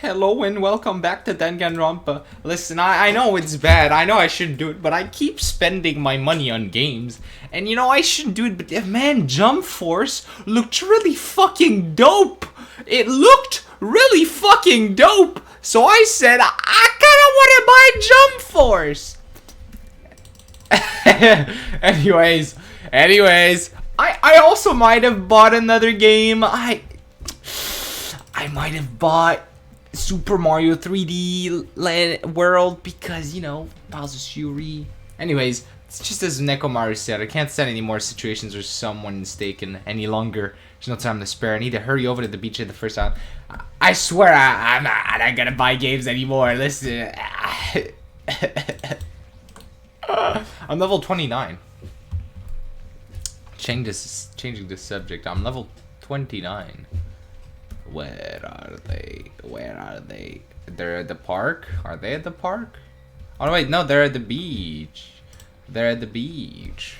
Hello and welcome back to Danganronpa. Listen, I know it's bad, I know I shouldn't do it, but I keep spending my money on games. And you know, I shouldn't do it, but man, Jump Force looked really fucking dope! It looked really fucking dope! So I said, I kinda wanna buy Jump Force! anyways, I also might have bought another game. I might have bought Super Mario 3D World because, you know, Bowser's Fury. Anyways, it's just as Nekomaru said, I can't stand any more situations where someone's taken any longer. There's no time to spare. I need to hurry over to the beach at the first time. I swear I'm not gonna buy games anymore. Listen. I'm level 29. Changing the subject. I'm level 29. Where are they? Where are they? They're at the park? Are they at the park? Oh wait, no, they're at the beach. They're at the beach.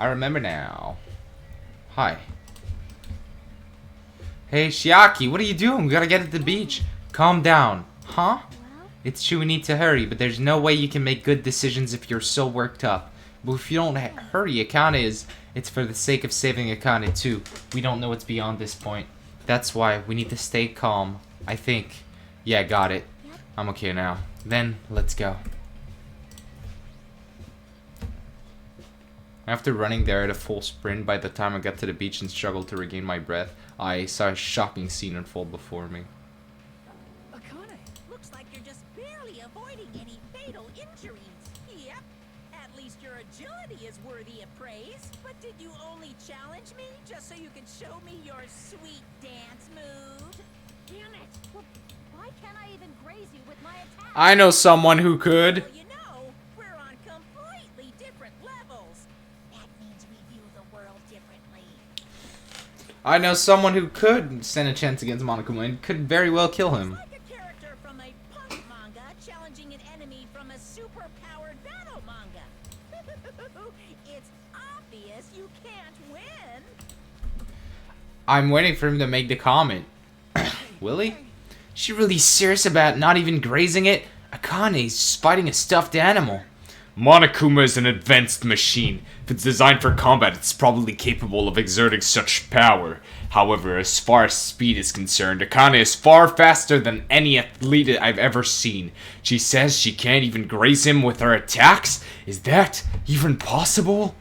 I remember now. Hi. Hey Shiaki, what are you doing? We gotta get at the beach. Calm down. Huh? It's true we need to hurry, but there's no way you can make good decisions if you're so worked up. But if you don't hurry, Akane it's for the sake of saving Akane too. We don't know what's beyond this point. That's why we need to stay calm. I think. Yeah, got it. I'm okay now. Then, let's go. After running there at a full sprint, by the time I got to the beach and struggled to regain my breath, I saw a shocking scene unfold before me. Akane, looks like you're just barely avoiding any fatal injuries. Yep. At least your agility is worthy of praise. But did you only challenge me just so you could show me your sweet dance move? Damn it! Well, why can't I even graze you with my attack? I know someone who could. Well, you know, we're on completely different levels. That means we view the world differently. I know someone who could stand a chance against Monokuma and could very well kill him. It's like a character from a punk manga challenging an enemy from a super-powered battle manga. It's obvious you can't win. I'm waiting for him to make the comment. Will he? She really serious about not even grazing it? Akane's fighting a stuffed animal. Monokuma is an advanced machine. If it's designed for combat, it's probably capable of exerting such power. However, as far as speed is concerned, Akane is far faster than any athlete I've ever seen. She says she can't even graze him with her attacks? Is that even possible?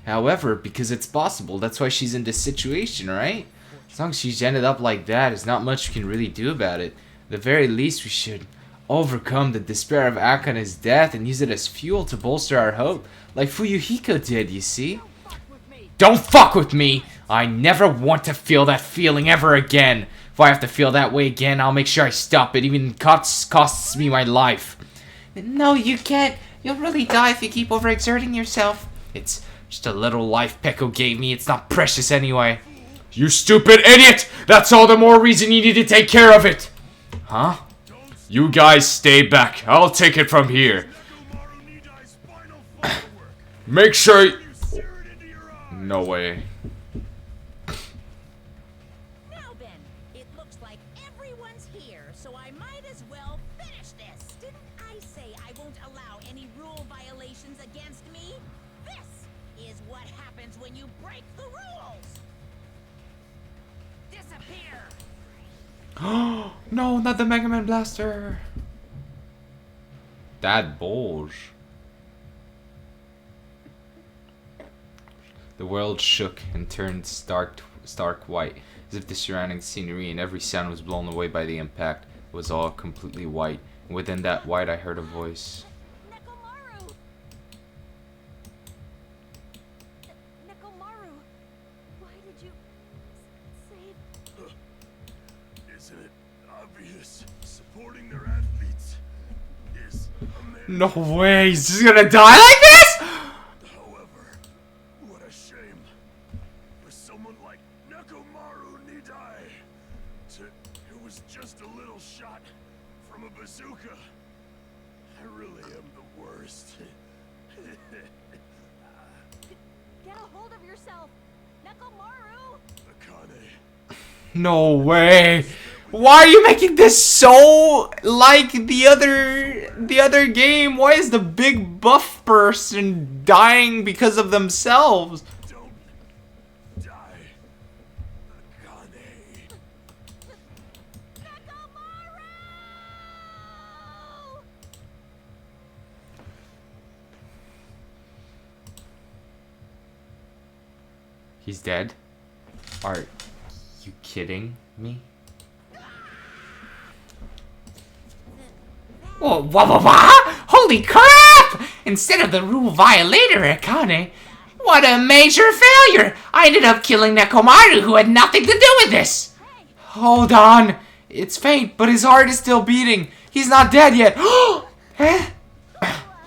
However, because it's possible, that's why she's in this situation, right? As long as she's ended up like that, there's not much we can really do about it. At the very least, we should overcome the despair of Akane's death and use it as fuel to bolster our hope, like Fuyuhiko did, you see? Don't fuck with me! I never want to feel that feeling ever again. If I have to feel that way again, I'll make sure I stop it, even if it costs me my life. No, you can't. You'll really die if you keep overexerting yourself. It's just a little life Peko gave me. It's not precious anyway. You stupid idiot! That's all the more reason you need to take care of it! Huh? You guys stay back. I'll take it from here. Make sure No way. Now then, it looks like everyone's here, so I might as well finish this. Didn't I say I won't allow any rule violations against me? This is what happens when you break the rules. Disappear. No, not the Mega Man Blaster. That bulge. The world shook and turned stark white, as if the surrounding scenery and every sound was blown away by the impact. It was all completely white, and within that white I heard a voice. Nekomaru! Nekomaru! Why did you save... Isn't it obvious? Supporting their athletes is a No way, he's just gonna die like this? However, what a shame for someone like Nekomaru Nidai who was just a little shot from a bazooka. I really am the worst. Get a hold of yourself! Nekomaru! Akane, No way. Why are you making this so like the other game? Why is the big buff person dying because of themselves? Don't die, Akane. He's dead? Are you kidding me? Whoa, whoa, whoa, whoa! Holy crap! Instead of the rule violator, Akane. What a major failure! I ended up killing Nekomaru, who had nothing to do with this! Hold on. It's faint, but his heart is still beating. He's not dead yet. Eh?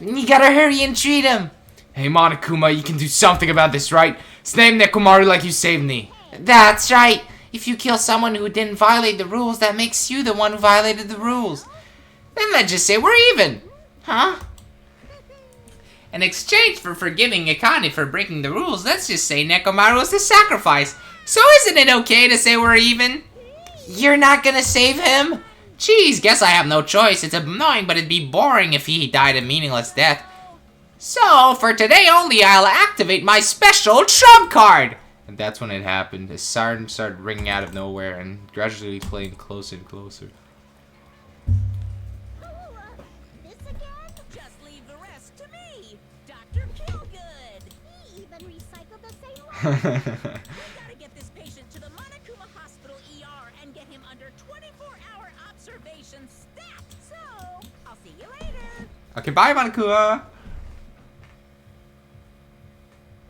You gotta hurry and treat him. Hey, Monokuma, you can do something about this, right? Save Nekomaru like you saved me. That's right. If you kill someone who didn't violate the rules, that makes you the one who violated the rules. Then let's just say we're even. Huh? In exchange for forgiving Akane for breaking the rules, let's just say Nekomaru was the sacrifice. So isn't it okay to say we're even? You're not gonna save him? Geez, guess I have no choice. It's annoying, but it'd be boring if he died a meaningless death. So, for today only, I'll activate my special trump card! And that's when it happened. The siren started ringing out of nowhere and gradually playing closer and closer. This again? Just leave the rest to me, Dr. Killgood. He even recycled the same one. We gotta get this patient to the Monokuma Hospital ER and get him under 24-hour observation stat. So, I'll see you later. Okay, bye, Monokuma!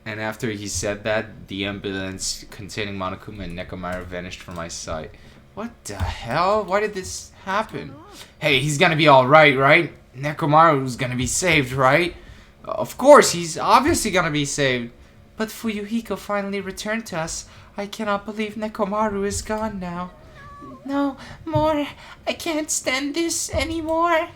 And after he said that, the ambulance containing Monokuma and Nekomaru vanished from my sight. What the hell? Why did this happen? Hey, he's gonna be alright, right? Nekomaru's gonna be saved, right? Of course, he's obviously gonna be saved. But Fuyuhiko finally returned to us. I cannot believe Nekomaru is gone now. No, more. I can't stand this anymore.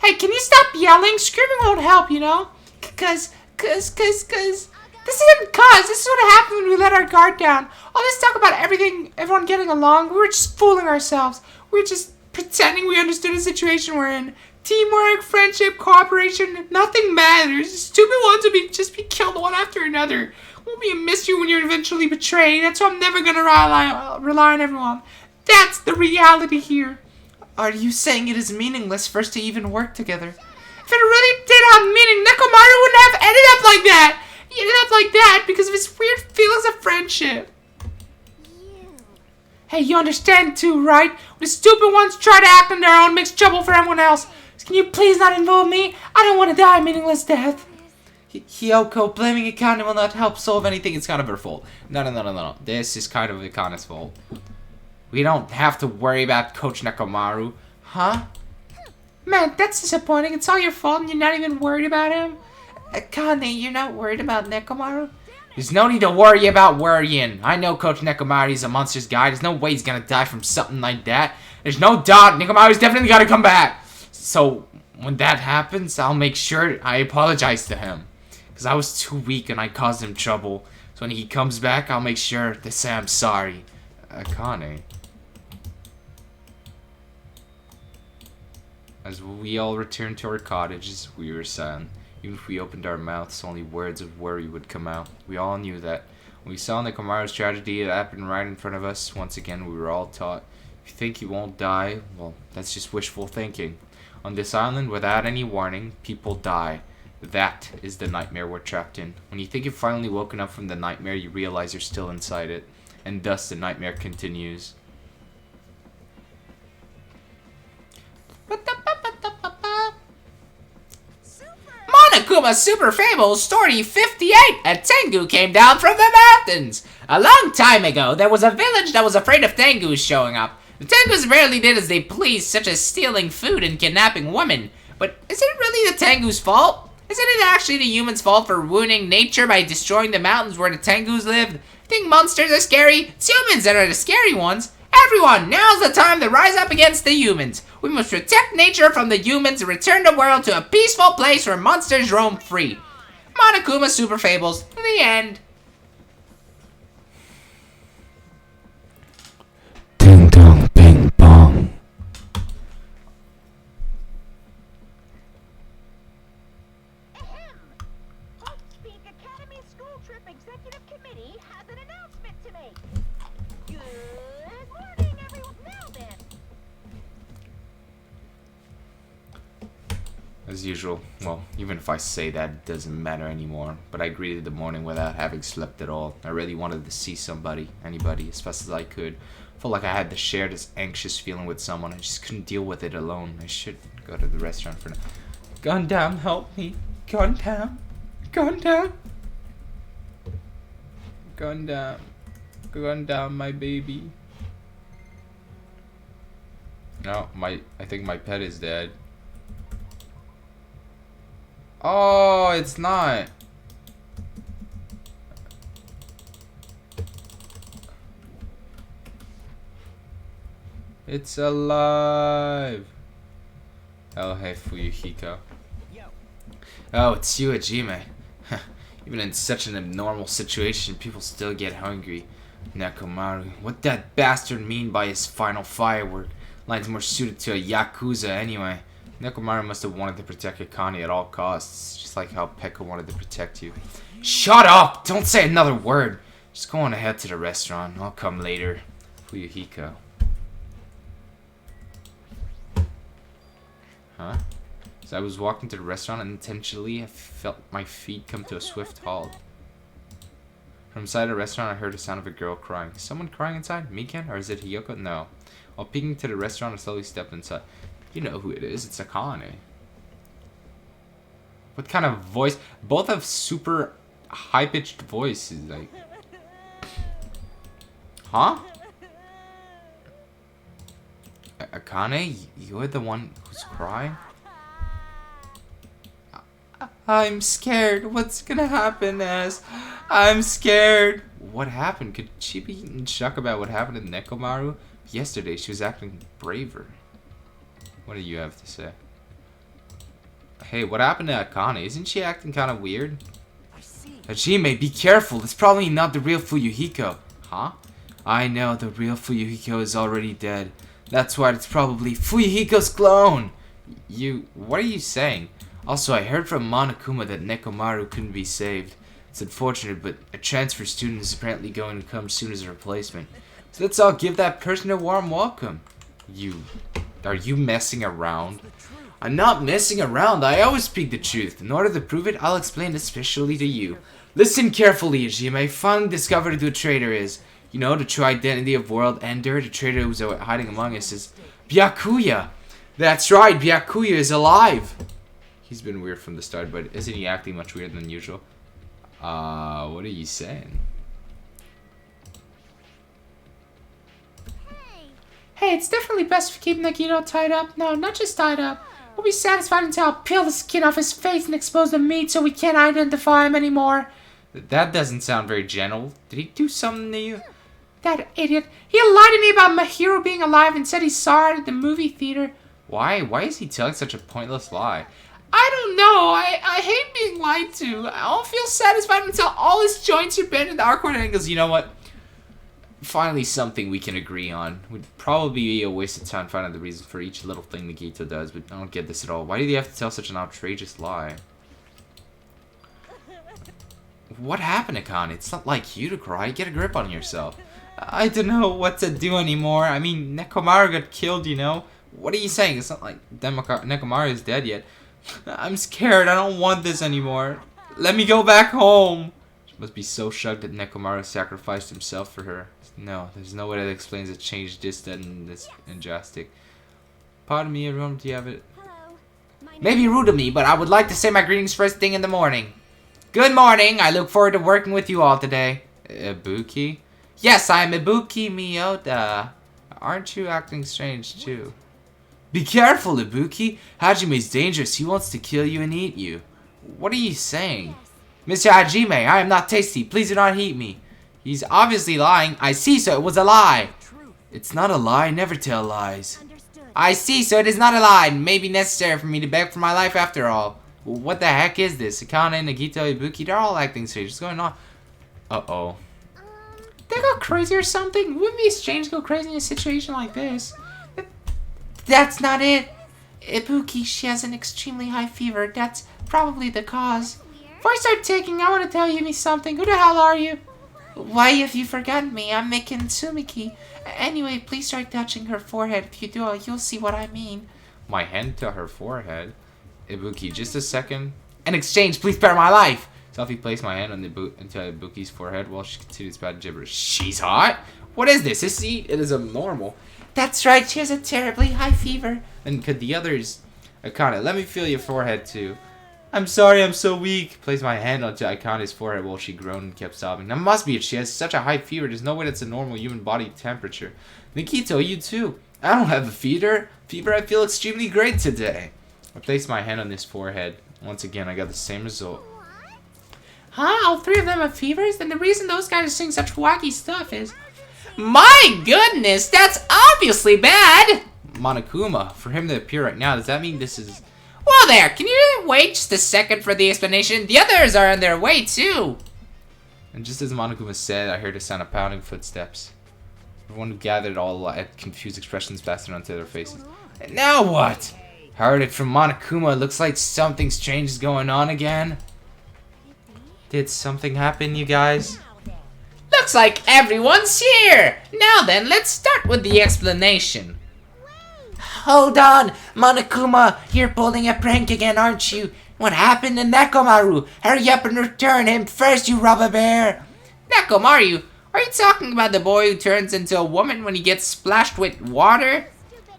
Hey, can you stop yelling? Screaming won't help, you know? Cause. This isn't cause. This is what happened when we let our guard down. All this talk about everyone getting along, we were just fooling ourselves. We were just pretending we understood the situation we're in. Teamwork, friendship, cooperation, nothing matters. Stupid ones would just be killed one after another. Won't be a mystery when you're eventually betrayed. That's why I'm never gonna rely on everyone. That's the reality here. Are you saying it is meaningless for us to even work together? If it really did have meaning, Nekomaru wouldn't have ended up like that. He ended up like that because of his weird feelings of friendship. Hey, you understand too, right? When the stupid ones try to act on their own, makes trouble for everyone else. Can you please not involve me? I don't want to die a meaningless death. Hiyoko, blaming Akane will not help solve anything. It's kind of her fault. No. This is kind of Akane's fault. We don't have to worry about Coach Nekomaru. Huh? Man, that's disappointing. It's all your fault and you're not even worried about him. Akane, you're not worried about Nekomaru? There's no need to worry about worrying. I know Coach Nekomaru's a monster's guy. There's no way he's gonna die from something like that. There's no doubt Nekomaru's definitely gotta come back. So, when that happens, I'll make sure I apologize to him. Because I was too weak and I caused him trouble. So when he comes back, I'll make sure to say I'm sorry. Akane. As we all returned to our cottages, we were silent. Even if we opened our mouths, only words of worry would come out. We all knew that. When we saw Nekomaru's tragedy happen right in front of us, once again we were all taught, if you think you won't die, well, that's just wishful thinking. On this island, without any warning, people die. That is the nightmare we're trapped in. When you think you've finally woken up from the nightmare, you realize you're still inside it. And thus the nightmare continues. Monokuma Super Fables Story 58! A Tengu came down from the mountains! A long time ago, there was a village that was afraid of Tengus showing up. The Tengus rarely did as they pleased, such as stealing food and kidnapping women. But is it really the Tengu's fault? Isn't it actually the humans' fault for ruining nature by destroying the mountains where the Tengus lived? Think monsters are scary? It's humans that are the scary ones. Everyone, now's the time to rise up against the humans. We must protect nature from the humans and return the world to a peaceful place where monsters roam free. Monokuma Super Fables, the end. As usual, well, even if I say that, it doesn't matter anymore. But I greeted the morning without having slept at all. I really wanted to see anybody, as fast as I could. Felt like I had to share this anxious feeling with someone. I just couldn't deal with it alone. I should go to the restaurant for now. Gundham, help me. Gundham. Gundham. Gundham. Gundham, my baby. No, I think my pet is dead. Oh, it's not. It's alive. Oh, hey, Fuyuhiko. Oh, it's you, Hajime. Even in such an abnormal situation, people still get hungry. Nekomaru, what that bastard mean by his final firework? Line's more suited to a Yakuza anyway. Nekomaru must have wanted to protect Akane at all costs, just like how Pekka wanted to protect you. Shut up! Don't say another word! Just go on ahead to the restaurant. I'll come later. Fuyuhiko. Huh? As I was walking to the restaurant, unintentionally, I felt my feet come to a swift halt. From inside the restaurant, I heard the sound of a girl crying. Is someone crying inside? Mikan? Or is it Hiyoko? No. While peeking to the restaurant, I slowly stepped inside. You know who it is. It's Akane. What kind of voice? Both have super high-pitched voices. Like, huh? Akane, you're the one who's crying? I'm scared. What's gonna happen, As? I'm scared. What happened? Could she be in shock about what happened to Nekomaru? Yesterday, she was acting braver. What do you have to say? Hey, what happened to Akane? Isn't she acting kind of weird? Hajime, be careful. It's probably not the real Fuyuhiko. Huh? I know, the real Fuyuhiko is already dead. That's why it's probably Fuyuhiko's clone. What are you saying? Also, I heard from Monokuma that Nekomaru couldn't be saved. It's unfortunate, but a transfer student is apparently going to come soon as a replacement. So let's all give that person a warm welcome. Are you messing around? I'm not messing around. I always speak the truth. In order to prove it, I'll explain especially to you. Listen carefully, Hajime. I finally discovered who the traitor is. You know, the true identity of World Ender. The traitor who's hiding among us is Byakuya. That's right, Byakuya is alive. He's been weird from the start, but isn't he acting much weirder than usual? What are you saying? Hey, it's definitely best to keep Nagito tied up. No, not just tied up. We'll be satisfied until I'll peel the skin off his face and expose the meat so we can't identify him anymore. That doesn't sound very gentle. Did he do something to you? That idiot. He lied to me about Mahiro being alive and said he saw it at the movie theater. Why? Why is he telling such a pointless lie? I don't know. I hate being lied to. I won't feel satisfied until all his joints are bent at awkward angles. You know what? Finally something we can agree on. Would probably be a waste of time finding the reason for each little thing Nagito does, but I don't get this at all. Why did he have to tell such an outrageous lie? What happened, Akane? It's not like you to cry. Get a grip on yourself. I don't know what to do anymore. I mean, Nekomaru got killed, you know? What are you saying? It's not like Nekomaru is dead yet. I'm scared. I don't want this anymore. Let me go back home. She must be so shocked that Nekomaru sacrificed himself for her. No, there's no way that explains the change distant and this injustice. Pardon me, everyone. Do you have it? Hello. Maybe rude of me, but I would like to say my greetings first thing in the morning. Good morning. I look forward to working with you all today. Ibuki? Yes, I am Ibuki Miyoda. Aren't you acting strange, too? Be careful, Ibuki. Hajime's dangerous. He wants to kill you and eat you. What are you saying? Mr. Hajime, I am not tasty. Please do not eat me. He's obviously lying. I see, so it was a lie. It's not a lie. Never tell lies. Understood. I see, so it is not a lie. It may be necessary for me to beg for my life after all. What the heck is this? Akane, Nagito, Ibuki, they're all acting strange. What's going on? Uh-oh. They go crazy or something? Wouldn't these strange go crazy in a situation like this? That's not it. Ibuki, she has an extremely high fever. That's probably the cause. Before I start taking, I want to tell you something. Who the hell are you? Why have you forgotten me? I'm Mikan Tsumiki. Anyway, please start touching her forehead. If you do, you'll see what I mean. My hand to her forehead? Ibuki, just a second. In exchange, please spare my life. Selfie placed my hand on into Ibuki's forehead while she continued bad gibberish. She's hot? What is this? It is abnormal. That's right, she has a terribly high fever. And could the others... Akane, let me feel your forehead too. I'm sorry, I'm so weak. Placed my hand onto Akane's forehead while she groaned and kept sobbing. That must be it. She has such a high fever. There's no way that's a normal human body temperature. Nikito, you too. I don't have a fever. I feel extremely great today. I placed my hand on his forehead. Once again, I got the same result. Huh? All three of them have fevers? Then the reason those guys are saying such wacky stuff is... My goodness, that's obviously bad! Monokuma, for him to appear right now, does that mean this is... Well there, can you wait just a second for the explanation? The others are on their way too. And just as Monokuma said, I heard a sound of pounding footsteps. Everyone who gathered all had confused expressions plastered onto their faces. And now what? Heard it from Monokuma. Looks like something strange is going on again. Did something happen, you guys? Looks like everyone's here! Now then, let's start with the explanation. Hold on, Monokuma, you're pulling a prank again, aren't you? What happened to Nekomaru? Hurry up and return him first, you rubber bear! Nekomaru? Are you talking about the boy who turns into a woman when he gets splashed with water?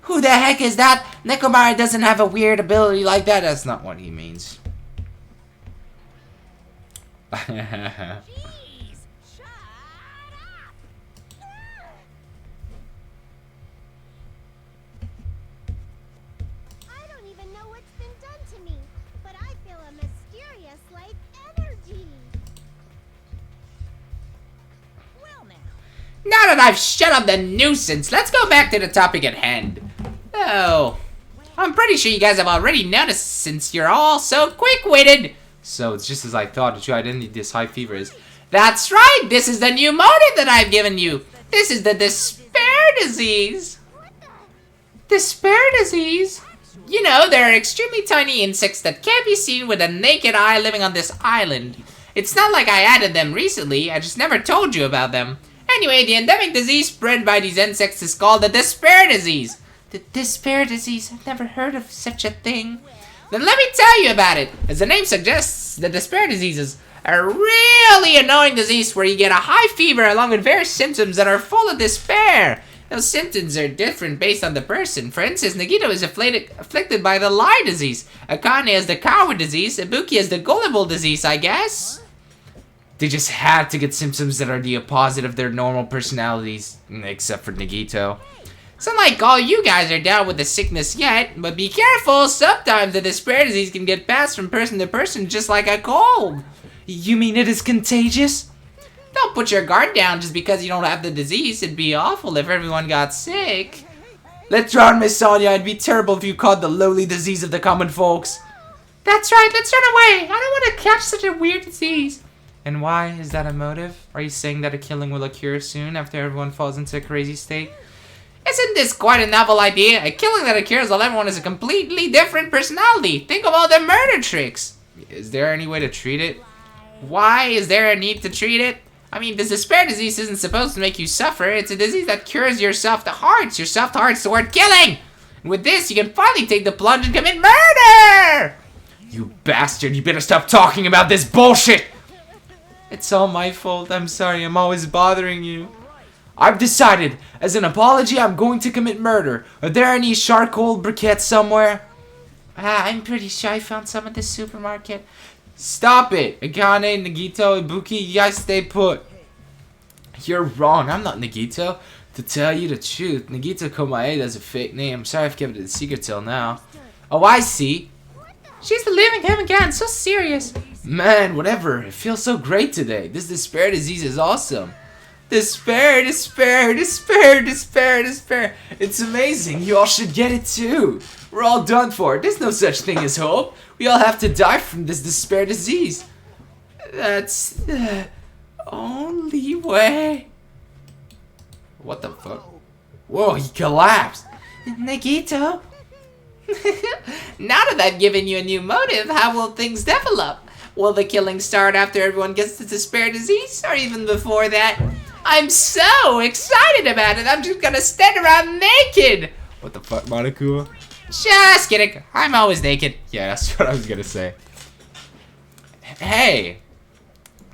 Who the heck is that? Nekomaru doesn't have a weird ability like that. That's not what he means. Jeez, shut up! I don't even know what's been done to me, but I feel a mysterious life energy. Well now, Now that I've shut up the nuisance, let's go back to the topic at hand. Oh, I'm pretty sure you guys have already noticed since you're all so quick-witted. So it's just as I thought. That your identity this high fever is. That's right, this is the new motive that I've given you. This is the despair disease. Despair disease? You know, there are extremely tiny insects that can't be seen with a naked eye living on this island. It's not like I added them recently, I just never told you about them. Anyway, the endemic disease spread by these insects is called the despair disease. The despair disease? I've never heard of such a thing. Then let me tell you about it. As the name suggests, the despair disease is a really annoying disease where you get a high fever along with various symptoms that are full of despair. Those symptoms are different based on the person. For instance, Nagito is afflicted by the lie disease. Akane has the coward disease. Ibuki has the gullible disease, I guess. They just had to get symptoms that are the opposite of their normal personalities, except for Nagito. It's not like all you guys are down with the sickness yet, but be careful, sometimes the despair disease can get passed from person to person just like a cold. You mean it is contagious? Don't put your guard down just because you don't have the disease. It'd be awful if everyone got sick. Let's run, Miss Sonia. It'd be terrible if you caught the lowly disease of the common folks. That's right, let's run away. I don't want to catch such a weird disease. And why? Is that a motive? Are you saying that a killing will occur soon after everyone falls into a crazy state? Isn't this quite a novel idea? A killing that occurs while everyone has a completely different personality. Think of all the murder tricks. Is there any way to treat it? Why is there a need to treat it? I mean, this despair disease isn't supposed to make you suffer. It's a disease that cures your soft hearts. Your soft hearts toward killing. And with this, you can finally take the plunge and commit murder! You bastard, you better stop talking about this bullshit! It's all my fault. I'm sorry, I'm always bothering you. I've decided, as an apology, I'm going to commit murder. Are there any charcoal briquettes somewhere? I'm pretty sure I found some at the supermarket. Stop it! Akane, Nagito, Ibuki, you guys stay put. You're wrong, I'm not Nagito. To tell you the truth, Nagito Komaeda is a fake name. I'm sorry I've kept it a secret till now. Oh, I see. She's believing him again, so serious. Man, whatever. It feels so great today. This despair disease is awesome. Despair, despair, despair, despair, despair. It's amazing. You all should get it too. We're all done for. There's no such thing as hope. We all have to die from this despair disease. That's the only way. What the fuck? Whoa, he collapsed. Nagito? Now that I've given you a new motive, how will things develop? Will the killing start after everyone gets the despair disease, or even before that? I'm so excited about it, I'm just gonna stand around naked! What the fuck, Monokuma? Just kidding. I'm always naked. Yeah, that's what I was gonna say. Hey!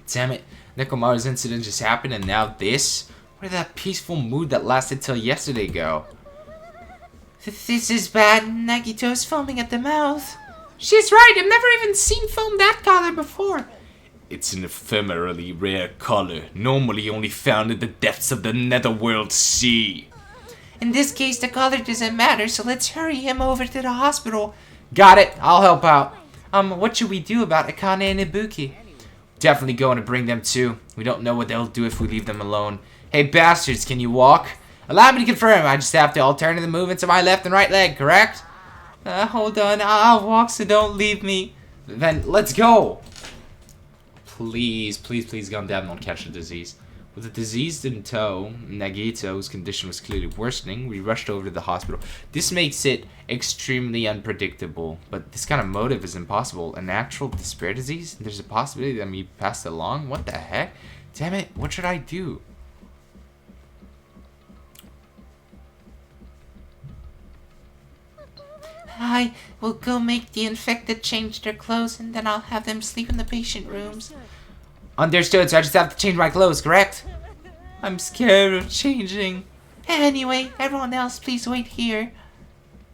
Damn it. Nekomaru's incident just happened and now this? Where did that peaceful mood that lasted till yesterday go? This is bad. Nagito is foaming at the mouth. She's right. I've never even seen foam that color before. It's an ephemerally rare color, normally only found in the depths of the netherworld sea. In this case, the color doesn't matter, so let's hurry him over to the hospital. Got it. I'll help out. What should we do about Akane and Ibuki? Definitely going to bring them too. We don't know what they'll do if we leave them alone. Hey bastards, can you walk? Allow me to confirm, I just have to alternate the movements of my left and right leg, correct? Hold on, I'll walk, so don't leave me. Then let's go! Please, please, please, Gundham, don't catch the disease. With the disease in tow, Nagito's condition was clearly worsening. We rushed over to the hospital. This makes it extremely unpredictable, but this kind of motive is impossible. An actual despair disease? There's a possibility that me passed along? What the heck? Damn it, what should I do? I will go make the infected change their clothes, and then I'll have them sleep in the patient rooms. Understood, so I just have to change my clothes, correct? I'm scared of changing. Anyway, everyone else, please wait here.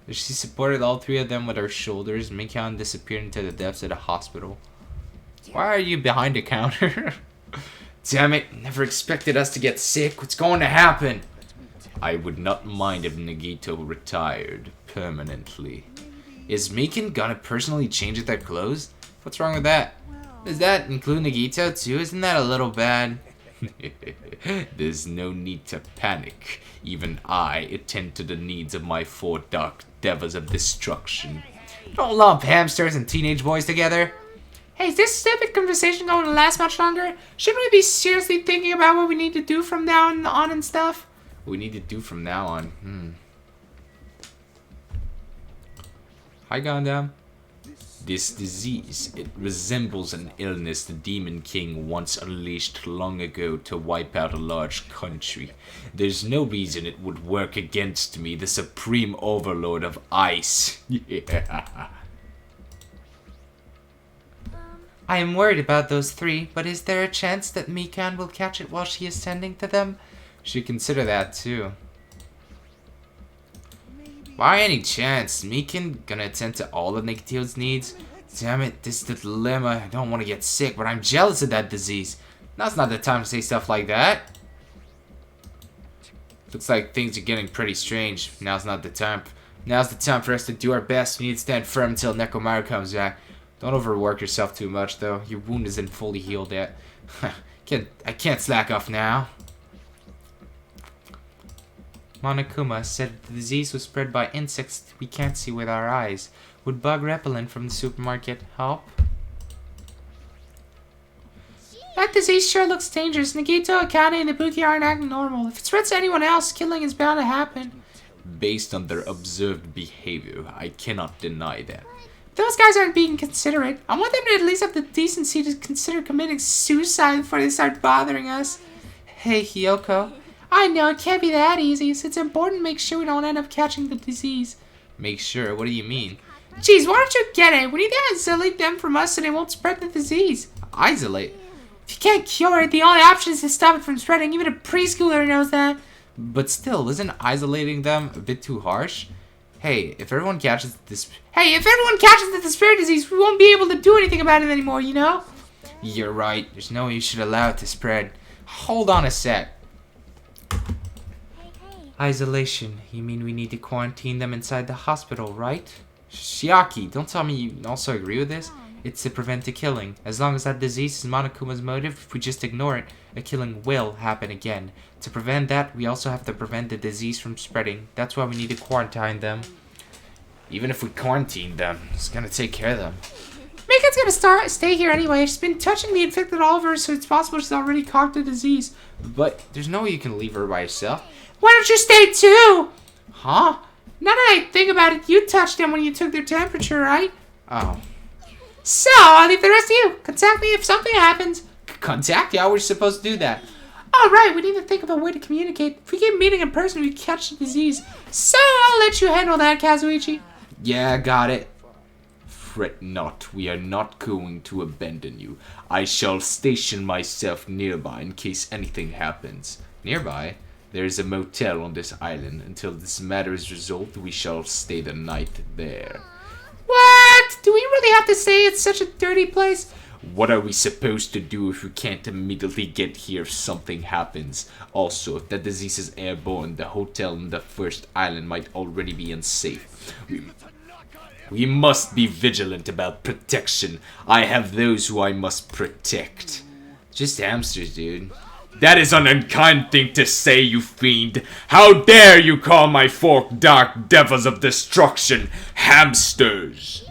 She supported all three of them with her shoulders. Mikon disappeared into the depths of the hospital. Why are you behind the counter? Damn it, never expected us to get sick. What's going to happen? I would not mind if Nagito retired permanently. Is Mikan gonna personally change their clothes? What's wrong with that? Does that include Nagito too? Isn't that a little bad? There's no need to panic. Even I attend to the needs of my four dark devils of destruction. Don't lump hamsters and teenage boys together. Hey, is this stupid conversation going to last much longer? Shouldn't we be seriously thinking about what we need to do from now on and stuff? We need to do from now on. Hi, Gundam. This disease, it resembles an illness the Demon King once unleashed long ago to wipe out a large country. There's no reason it would work against me, the supreme overlord of ice. Yeah. I am worried about those three, but is there a chance that Mikan will catch it while she is tending to them? Should consider that too. By any chance, Mikan gonna attend to all of Nagito's needs? Damn it, this is the dilemma. I don't want to get sick, but I'm jealous of that disease. Now's not the time to say stuff like that. Looks like things are getting pretty strange. Now's not the time. Now's the time for us to do our best. We need to stand firm until Nekomaru comes back. Don't overwork yourself too much, though. Your wound isn't fully healed yet. I can't slack off now. Monokuma said the disease was spread by insects we can't see with our eyes. Would bug repellent from the supermarket help? That disease sure looks dangerous. Nagito, Akane, and Ibuki aren't acting normal. If it spreads to anyone else, killing is bound to happen. Based on their observed behavior, I cannot deny that. Those guys aren't being considerate. I want them to at least have the decency to consider committing suicide before they start bothering us. Hey, Hiyoko. I know, it can't be that easy, so it's important to make sure we don't end up catching the disease. Make sure? What do you mean? Jeez, why don't you get it? We need to isolate them from us so they won't spread the disease. Isolate? If you can't cure it, the only option is to stop it from spreading. Even a preschooler knows that. But still, isn't isolating them a bit too harsh? Hey, if everyone catches this... Hey, if everyone catches the despair disease, we won't be able to do anything about it anymore, you know? You're right. There's no way you should allow it to spread. Hold on a sec. Isolation. You mean we need to quarantine them inside the hospital, right? Shiaki, don't tell me you also agree with this? It's to prevent the killing. As long as that disease is Monokuma's motive, if we just ignore it, a killing will happen again. To prevent that, we also have to prevent the disease from spreading. That's why we need to quarantine them. Even if we quarantine them, it's gonna take care of them. Mikan's gonna stay here anyway. She's been touching the infected Oliver, so it's possible she's already caught the disease. But there's no way you can leave her by herself. Why don't you stay too? Huh? Now that I think about it, you touched them when you took their temperature, right? Oh. So, I'll leave the rest of you. Contact me if something happens. Contact you? How are we supposed to do that? Alright, we need to think of a way to communicate. If we keep meeting in person, we catch the disease. So, I'll let you handle that, Kazuichi. Yeah, got it. Fret not, we are not going to abandon you. I shall station myself nearby in case anything happens. Nearby? There is a motel on this island. Until this matter is resolved, we shall stay the night there. What? Do we really have to say it's such a dirty place? What are we supposed to do if we can't immediately get here if something happens? Also, if the disease is airborne, the hotel on the first island might already be unsafe. We must be vigilant about protection. I have those who I must protect. Just hamsters, dude. That is an unkind thing to say, you fiend. How dare you call my folk dark devils of destruction hamsters?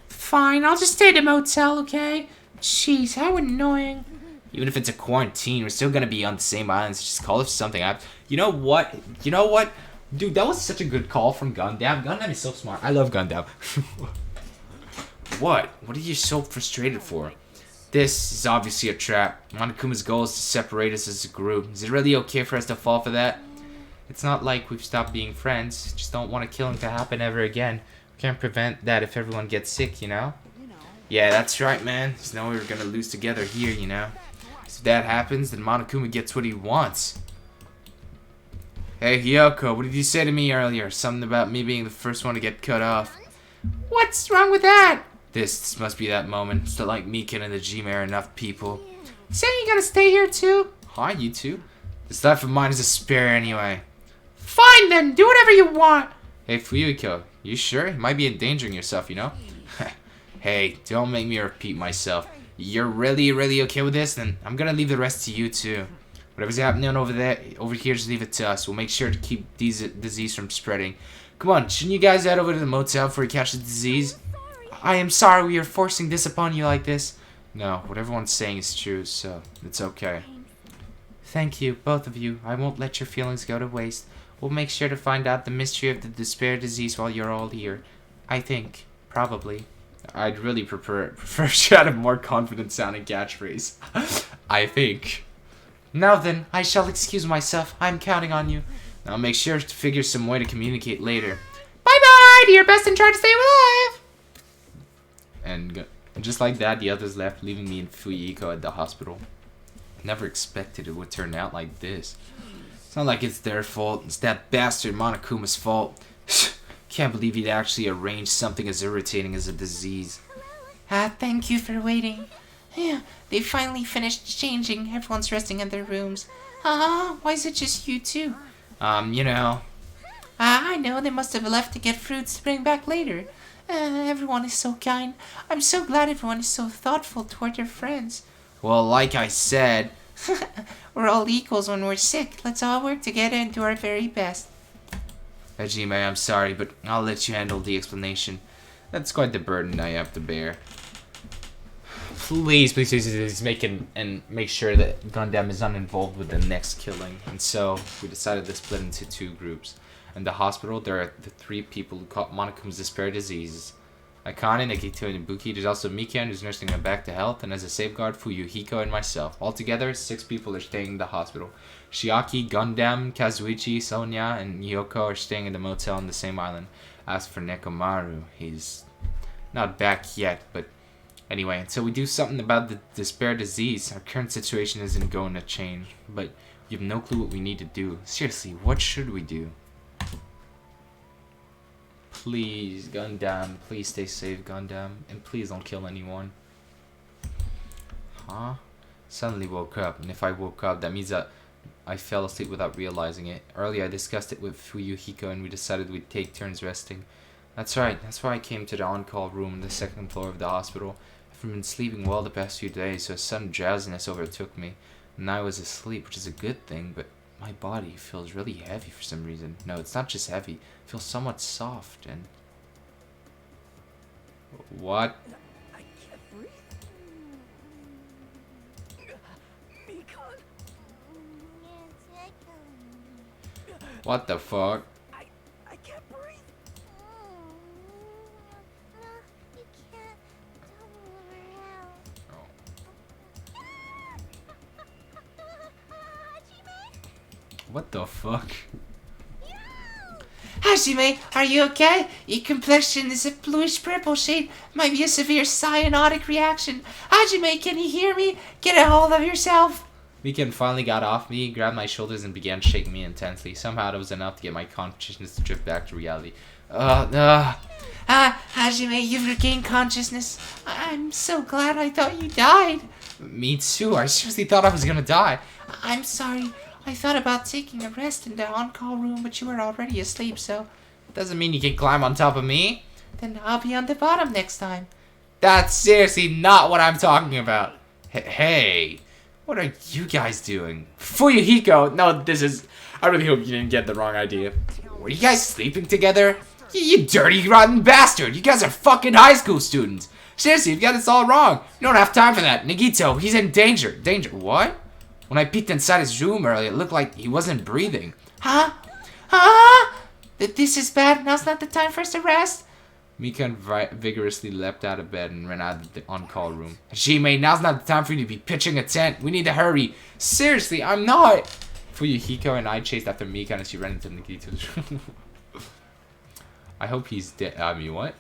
Fine, I'll just stay at a motel, okay? Jeez, how annoying. Even if it's a quarantine, we're still gonna be on the same islands. Just call if something happens. You know what? You know what? Dude, that was such a good call from Gundam. Gundam is so smart. I love Gundam. What? What are you so frustrated for? This is obviously a trap. Monokuma's goal is to separate us as a group. Is it really okay for us to fall for that? It's not like we've stopped being friends. Just don't want a killing to happen ever again. We can't prevent that if everyone gets sick, you know? Yeah, that's right, man. There's no way we're gonna lose together here, you know? If that happens, then Monokuma gets what he wants. Hey, Hyoko, what did you say to me earlier? Something about me being the first one to get cut off. What's wrong with that? This must be that moment. It's not like Mika and the G-Man are enough people. Saying you gotta stay here too? Hi, you two. This life of mine is a spare anyway. Fine then, do whatever you want. Hey, Fuyuko, you sure? You might be endangering yourself, you know? Hey, don't make me repeat myself. You're really okay with this? Then I'm gonna leave the rest to you too. Whatever's happening over here, just leave it to us. We'll make sure to keep these disease from spreading. Come on, shouldn't you guys head over to the motel before you catch the disease? I am sorry we are forcing this upon you like this. No, what everyone's saying is true, so it's okay. Thank you, both of you. I won't let your feelings go to waste. We'll make sure to find out the mystery of the despair disease while you're all here. I think. Probably. I'd really prefer if you had a more confident sounding catchphrase. I think. Now then, I shall excuse myself. I'm counting on you. I'll make sure to figure some way to communicate later. Bye-bye! Do your best and try to stay alive! And just like that, the others left, leaving me and Fuyiko at the hospital. Never expected it would turn out like this. It's not like it's their fault. It's that bastard Monokuma's fault. Can't believe he'd actually arranged something as irritating as a disease. Thank you for waiting. Yeah, they finally finished changing. Everyone's resting in their rooms. Why is it just you two? You know. I know, they must have left to get fruits to bring back later. Everyone is so kind. I'm so glad everyone is so thoughtful toward their friends. Well, like I said, we're all equals when we're sick. Let's all work together and do our very best. Hajime, I'm sorry, but I'll let you handle the explanation. That's quite the burden I have to bear. Please make sure that Gundam is not involved with the next killing. And so we decided to split into two groups. In the hospital, there are the three people who caught Monokuma's despair disease. Akane, Nagito, and Ibuki. There's also Mikan, who's nursing him back to health, and as a safeguard, Fuyuhiko and myself. Altogether, 6 people are staying in the hospital. Shiaki, Gundam, Kazuichi, Sonya, and Yoko are staying in the motel on the same island. As for Nekomaru, he's not back yet, but anyway, until we do something about the despair disease, our current situation isn't going to change. But we have no clue what we need to do. Seriously, what should we do? Please, Gundam, please stay safe, Gundam, and please don't kill anyone. Huh? Suddenly woke up, and if I woke up, that means that I fell asleep without realizing it. Earlier, I discussed it with Fuyuhiko, and we decided we'd take turns resting. That's right, that's why I came to the on-call room on the 2nd floor of the hospital. I've been sleeping well the past few days, so a sudden drowsiness overtook me, and I was asleep, which is a good thing, but my body feels really heavy for some reason. No, it's not just heavy. It feels somewhat soft and... What? I can't breathe. Mikon, What the fuck? I can't breathe. You can't come What the fuck? Hajime, are you okay? Your complexion is a bluish-purple shade. Might be a severe cyanotic reaction. Hajime, can you hear me? Get a hold of yourself. Mikan finally got off me, grabbed my shoulders, and began shaking me intensely. Somehow it was enough to get my consciousness to drift back to reality. Hajime, you've regained consciousness. I'm so glad. I thought you died. Me too. I seriously thought I was gonna die. I'm sorry. I thought about taking a rest in the on-call room, but you were already asleep, so... Doesn't mean you can climb on top of me. Then I'll be on the bottom next time. That's seriously not what I'm talking about. Hey, what are you guys doing? Fuyuhiko, no, this is... I really hope you didn't get the wrong idea. Were you guys sleeping together? You dirty, rotten bastard. You guys are fucking high school students. Seriously, you've got this all wrong. You don't have time for that. Nagito, he's in danger. Danger? What? When I peeked inside his room earlier, it looked like he wasn't breathing. Huh? This is bad. Now's not the time for us to rest. Mikan vigorously leapt out of bed and ran out of the on-call room. Hajime, now's not the time for you to be pitching a tent. We need to hurry. Seriously, I'm not. Fuyuhiko and I chased after Mikan as she ran into Nagito's room. I hope he's dead. I mean, what?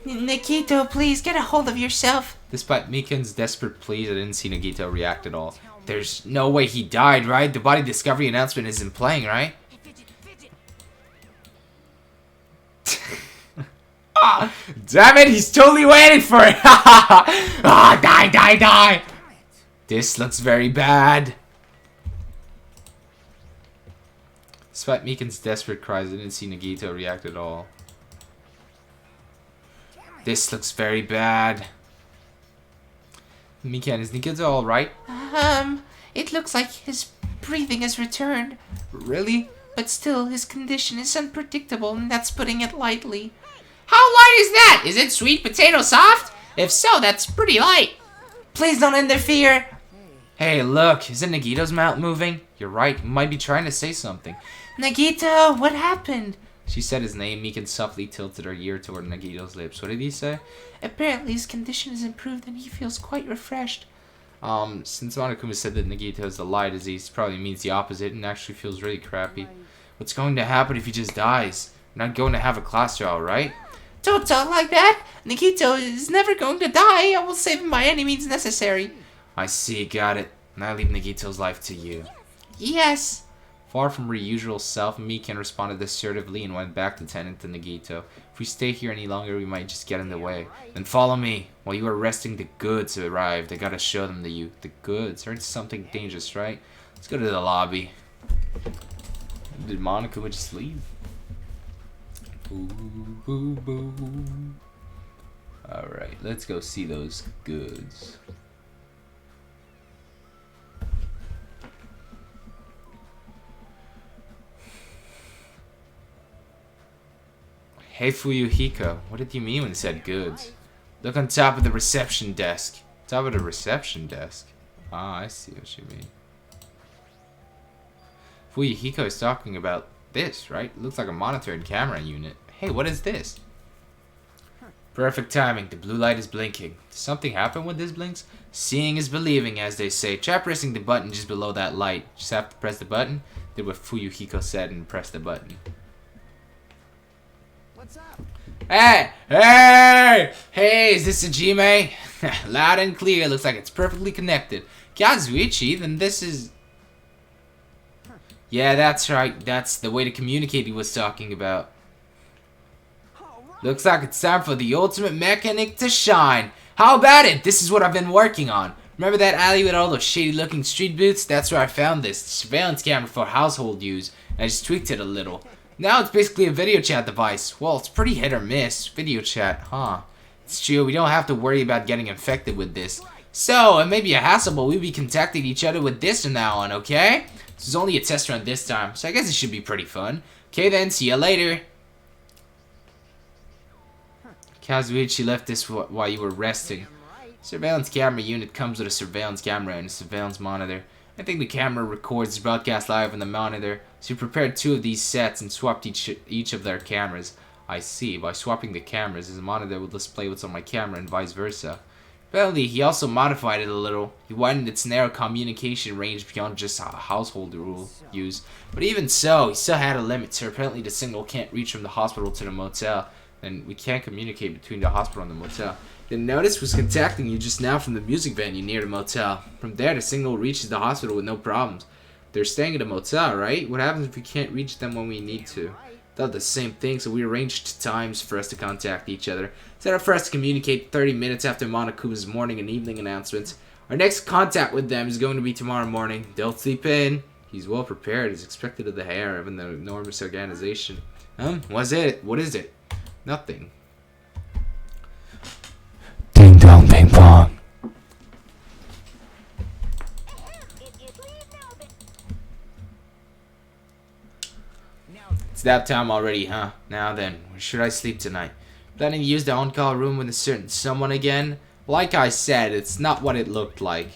Nagito, please get a hold of yourself. Despite Mikan's desperate pleas, I didn't see Nagito react at all. There's no way he died, right? The body discovery announcement isn't playing, right? Ah, damn it, he's totally waiting for it! Ah, die, die, die! This looks very bad. Despite Mikan's desperate cries, I didn't see Nagito react at all. This looks very bad. Mikan, is Nagito alright? It looks like his breathing has returned. Really? But still, his condition is unpredictable, and that's putting it lightly. How light is that? Is it sweet potato soft? If so, that's pretty light. Please don't interfere. Hey, look, isn't Nagito's mouth moving? You're right, he might be trying to say something. Nagito, what happened? She said his name. Mikan softly tilted her ear toward Nagito's lips. What did he say? Apparently his condition has improved and he feels quite refreshed. Since Monokuma said that Nagito has the lie disease, probably means the opposite and actually feels really crappy. What's going to happen if he just dies? We're not going to have a class trial, right? Don't talk like that. Nagito is never going to die. I will save him by any means necessary. I see, got it. Now I leave Nagito's life to you. Yes. Far from her usual self, Mikan responded assertively and went back to tend to Nagito. If we stay here any longer, we might just get in the way. Then follow me. While you are resting, the goods arrived. I gotta show them to you. The goods? Aren't something dangerous, right? Let's go to the lobby. Did Monokuma just leave? Boo, boo, boo. Alright, let's go see those goods. Hey Fuyuhiko, what did you mean when you said goods? Look on top of the reception desk. Top of the reception desk? Ah, I see what you mean. Fuyuhiko is talking about this, right? Looks like a monitor and camera unit. Hey, what is this? Perfect timing. The blue light is blinking. Does something happen when this blinks? Seeing is believing, as they say. Try pressing the button just below that light. Just have to press the button. Did what Fuyuhiko said and press the button. What's up? Hey! Hey! Hey, is this Hajime? Loud and clear. Looks like it's perfectly connected. Kazuichi, then this is... Yeah, that's right. That's the way to communicate he was talking about. Looks like it's time for the ultimate mechanic to shine. How about it? This is what I've been working on. Remember that alley with all those shady looking street booths? That's where I found this surveillance camera for household use. I just tweaked it a little. Now it's basically a video chat device. Well, it's pretty hit or miss. Video chat, huh? It's true, we don't have to worry about getting infected with this. So, it may be a hassle, but we'll be contacting each other with this from now on, okay? This is only a test run this time, so I guess it should be pretty fun. Okay then, see ya later. Kazuichi left this while you were resting. Surveillance camera unit comes with a surveillance camera and a surveillance monitor. I think the camera records the broadcast live on the monitor, so you prepared 2 of these sets and swapped each of their cameras. I see. By swapping the cameras, the monitor will display what's on my camera and vice versa. Apparently, he also modified it a little. He widened its narrow communication range beyond just household use. But even so, he still had a limit, so apparently the signal can't reach from the hospital to the motel. And we can't communicate between the hospital and the motel. The notice was contacting you just now from the music venue near the motel. From there, the signal reaches the hospital with no problems. They're staying at a motel, right? What happens if we can't reach them when we need to? Thought the same thing, so we arranged times for us to contact each other. Set up for us to communicate 30 minutes after Monokuma's morning and evening announcements. Our next contact with them is going to be tomorrow morning. They'll sleep in. He's well prepared, as expected of the hair of an enormous organization. What is it? Nothing. Ding dong, ping pong. It's that time already, huh? Now then, where should I sleep tonight? Planning to use the on-call room with a certain someone again? Like I said, it's not what it looked like.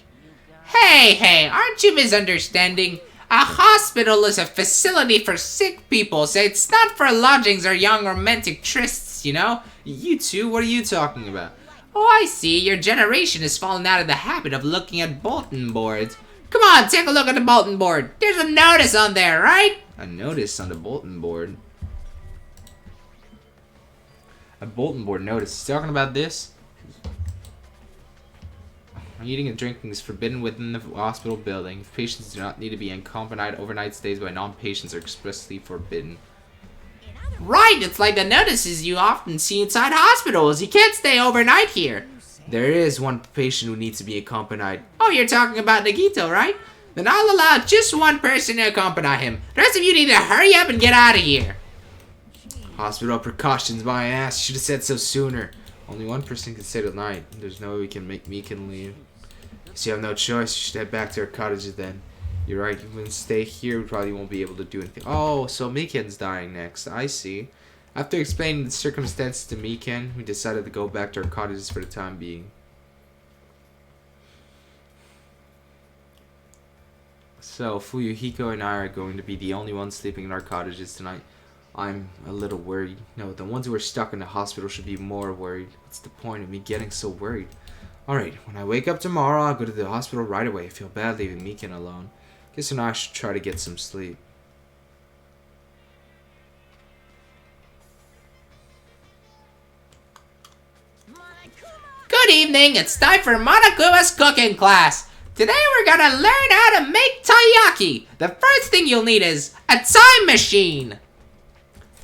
Hey, aren't you misunderstanding? A hospital is a facility for sick people, so it's not for lodgings or young romantic trysts, you know? You two, what are you talking about? Oh, I see. Your generation has fallen out of the habit of looking at bulletin boards. Come on, take a look at the bulletin board. There's a notice on there, right? A notice on the bulletin board. A bulletin board notice. He's talking about this? Eating and drinking is forbidden within the hospital building. Patients do not need to be accompanied. Overnight stays by non-patients are expressly forbidden. Right, it's like the notices you often see inside hospitals. You can't stay overnight here. There is one patient who needs to be accompanied. Oh, you're talking about Nagito, right? Then I'll allow just one person to accompany him. The rest of you need to hurry up and get out of here. Hospital precautions, my ass. Should have said so sooner. Only one person can stay tonight. There's no way we can make Mikan leave. So you have no choice. You should head back to our cottages then. You're right. If we stay here, we probably won't be able to do anything. Oh, so Mikan's dying next. I see. After explaining the circumstances to Mikan, we decided to go back to our cottages for the time being. So, Fuyuhiko and I are going to be the only ones sleeping in our cottages tonight. I'm a little worried. No, the ones who are stuck in the hospital should be more worried. What's the point of me getting so worried? Alright, when I wake up tomorrow, I'll go to the hospital right away. I feel bad leaving Mikan alone. Guess now I should try to get some sleep. Good evening, it's time for Monokuma's cooking class. Today we're gonna learn how to make taiyaki. The first thing you'll need is a time machine.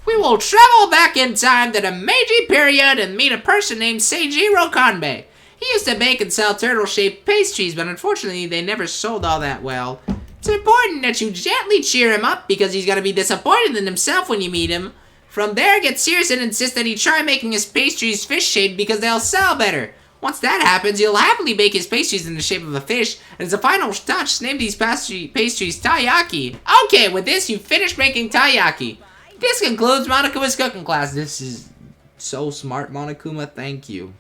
We will travel back in time to the Meiji period and meet a person named Seijiro Kanbei. He used to bake and sell turtle-shaped pastries, but unfortunately they never sold all that well. It's important that you gently cheer him up because he's gonna be disappointed in himself when you meet him. From there, get serious and insist that he try making his pastries fish-shaped because they'll sell better. Once that happens, he'll happily bake his pastries in the shape of a fish, and as a final touch, name these pastries taiyaki. Okay, with this, you've finished making taiyaki. This concludes Monokuma's cooking class. This is so smart, Monokuma. Thank you.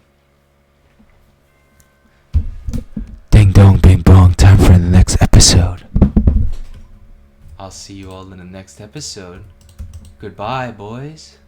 Ding dong, bing bong. Time for the next episode. I'll see you all in the next episode. Goodbye, boys.